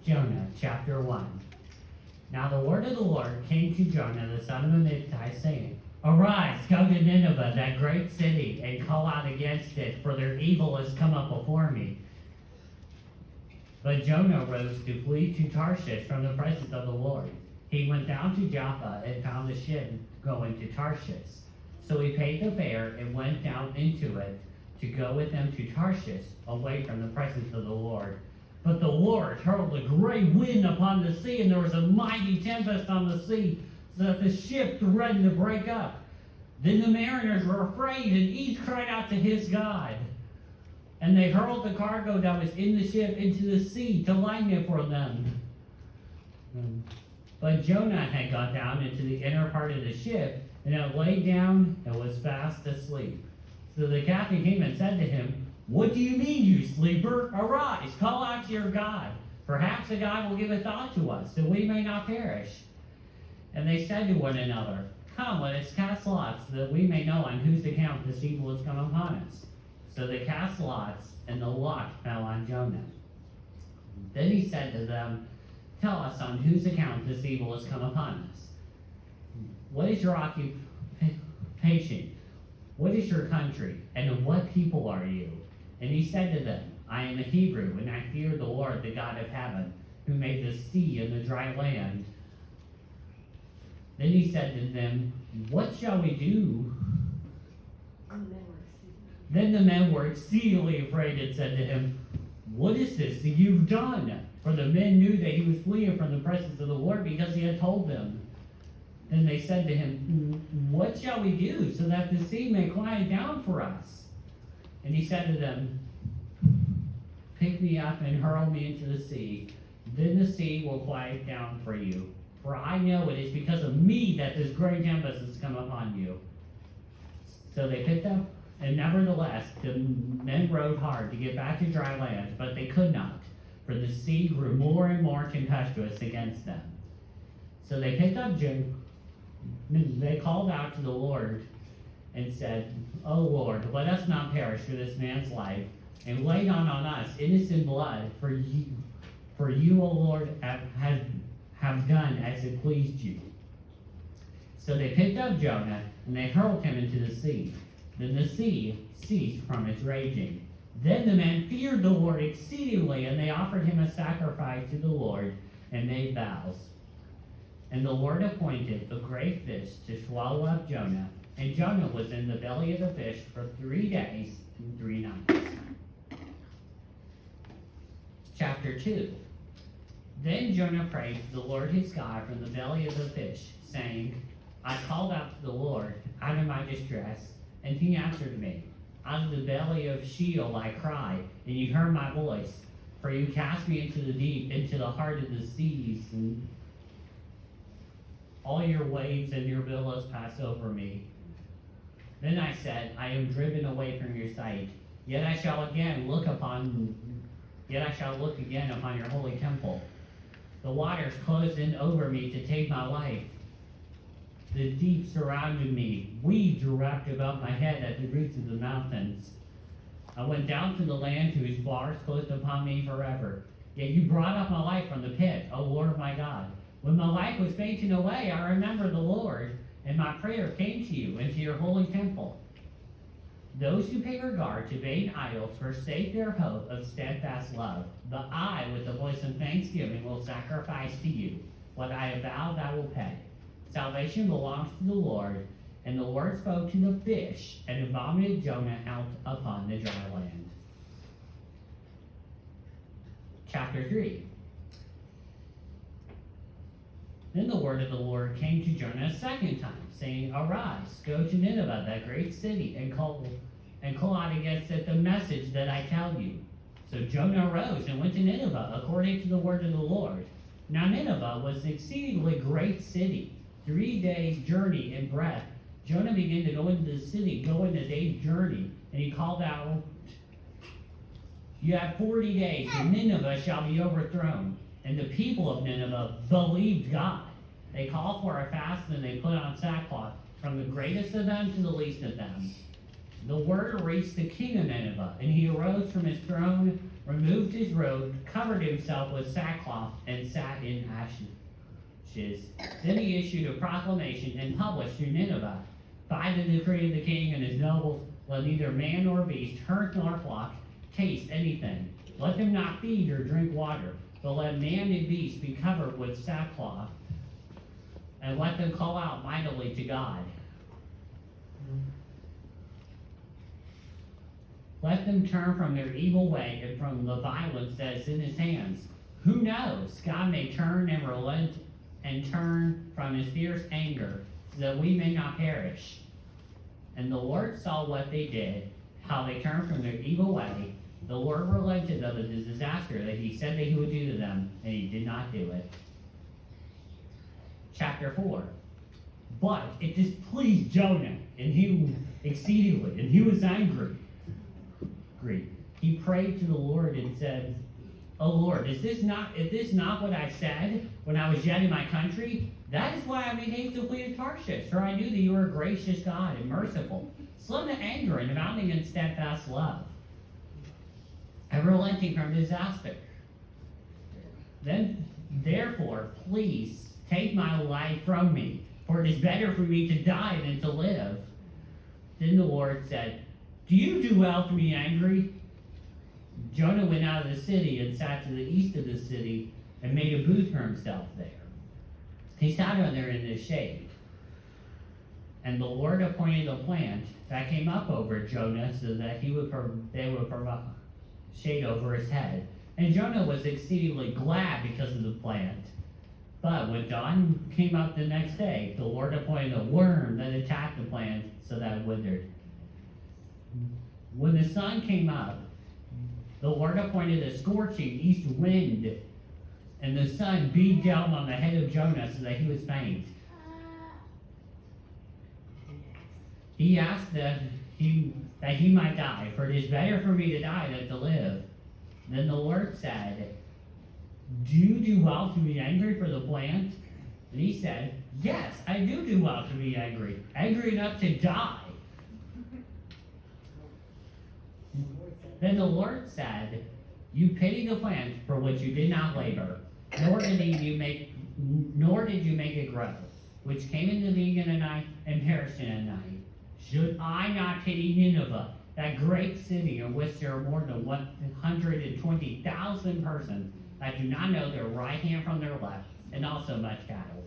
Jonah chapter 1. Now the word of the Lord came to Jonah the son of Amittai, saying, Arise, go to Nineveh, that great city, and call out against it, for their evil has come up before me. But Jonah rose to flee to Tarshish from the presence of the Lord. He went down to Joppa and found a ship going to Tarshish. So he paid the fare and went down into it to go with them to Tarshish, away from the presence of the Lord. But the Lord hurled a great wind upon the sea, and there was a mighty tempest on the sea, so that the ship threatened to break up. Then the mariners were afraid, and each cried out to his God. And they hurled the cargo that was in the ship into the sea to lighten it for them. But Jonah had gone down into the inner part of the ship, and had laid down and was fast asleep. So the captain came and said to him, What do you mean, you sleeper? Arise, call out to your God. Perhaps the God will give a thought to us, that we may not perish. And they said to one another, Come, let us cast lots, so that we may know on whose account this evil has come upon us. So they cast lots, and the lot fell on Jonah. Then he said to them, Tell us on whose account this evil has come upon us. What is your occupation? What is your country? And of what people are you? And he said to them, I am a Hebrew, and I fear the Lord, the God of heaven, who made the sea and the dry land. Then he said to them, What shall we do? Then the men were exceedingly afraid and said to him, What is this that you've done? For the men knew that he was fleeing from the presence of the Lord, because he had told them. Then they said to him, What shall we do, so that the sea may quiet down for us? And he said to them, Pick me up and hurl me into the sea. Then the sea will quiet down for you. For I know it is because of me that this great tempest has come upon you. So they picked up, and nevertheless the men rowed hard to get back to dry land, but they could not, for the sea grew more and more tempestuous against them. So they picked up Jonah. They called out to the Lord and said, O Lord, let us not perish for this man's life, and lay not on us innocent blood, for you, O Lord, have done as it pleased you. So they picked up Jonah, and they hurled him into the sea. Then the sea ceased from its raging. Then the men feared the Lord exceedingly, and they offered him a sacrifice to the Lord, and made vows. And the Lord appointed a great fish to swallow up Jonah, and Jonah was in the belly of the fish for 3 days and 3 nights. Chapter 2. Then Jonah prayed to the Lord his God from the belly of the fish, saying, I called out to the Lord out of my distress, and he answered me. Out of the belly of Sheol I cried, and you heard my voice. For you cast me into the deep, into the heart of the seas, and all your waves and your billows pass over me. Then I said, I am driven away from your sight. Yet I shall look again upon your holy temple. The waters closed in over me to take my life. The deep surrounded me. Weeds were wrapped about my head at the roots of the mountains. I went down to the land whose bars closed upon me forever. Yet you brought up my life from the pit, O Lord my God. When my life was fainting away, I remembered the Lord, and my prayer came to you and to your holy temple. Those who pay regard to vain idols forsake their hope of steadfast love. But I, with the voice of thanksgiving, will sacrifice to you. What I have vowed, I will pay. Salvation belongs to the Lord. And the Lord spoke to the fish, and vomited Jonah out upon the dry land. Chapter 3. Then the word of the Lord came to Jonah a second time, saying, Arise, go to Nineveh, that great city, and call out against it the message that I tell you. So Jonah arose and went to Nineveh, according to the word of the Lord. Now Nineveh was an exceedingly great city, 3 days' journey in breadth. Jonah began to go into the city, going a day's journey, and he called out, You have 40 days, and Nineveh shall be overthrown. And the people of Nineveh believed God. They called for a fast, and they put on sackcloth, from the greatest of them to the least of them. The word reached the king of Nineveh, and he arose from his throne removed his robe, covered himself with sackcloth, and sat in ashes. Then he issued a proclamation and published to Nineveh, by the decree of the king and his nobles, let neither man nor beast, herd nor flock, taste anything. Let them not feed or drink water, but let man and beast be covered with sackcloth, and let them call out mightily to God. Let them turn from their evil way and from the violence that is in his hands. Who knows? God may turn and relent and turn from his fierce anger, so that we may not perish. And the Lord saw what they did, how they turned from their evil way. The Lord relented of the disaster that he said that he would do to them, and he did not do it. Chapter 4. But it displeased Jonah, and he exceedingly, and he was angry. He prayed to the Lord and said, O Lord, is this not what I said when I was yet in my country? That is why I made haste to flee to Tarshish, for I knew that you were a gracious God and merciful, slow to anger and abounding in steadfast love, and relenting from disaster. Then, therefore, please take my life from me, for it is better for me to die than to live. Then the Lord said, do you do well to be angry? Jonah went out of the city and sat to the east of the city and made a booth for himself there. He sat on there in the shade. And the Lord appointed a plant that came up over Jonah so that they would provide shade over his head. And Jonah was exceedingly glad because of the plant. But when dawn came up the next day, the Lord appointed a worm that attacked the plant so that it withered. When the sun came up, the Lord appointed a scorching east wind, and the sun beat down on the head of Jonah so that he was faint. He asked that he might die, for it is better for me to die than to live. Then the Lord said, do you do well to be angry for the plant? And he said, yes, I do well to be angry enough to die. Then the Lord said, you pity the plant for which you did not labor, nor did you make it grow, which came into being in a night and perished in a night. Should I not pity Nineveh, that great city in which there are more than 120,000 persons that do not know their right hand from their left, and also much cattle?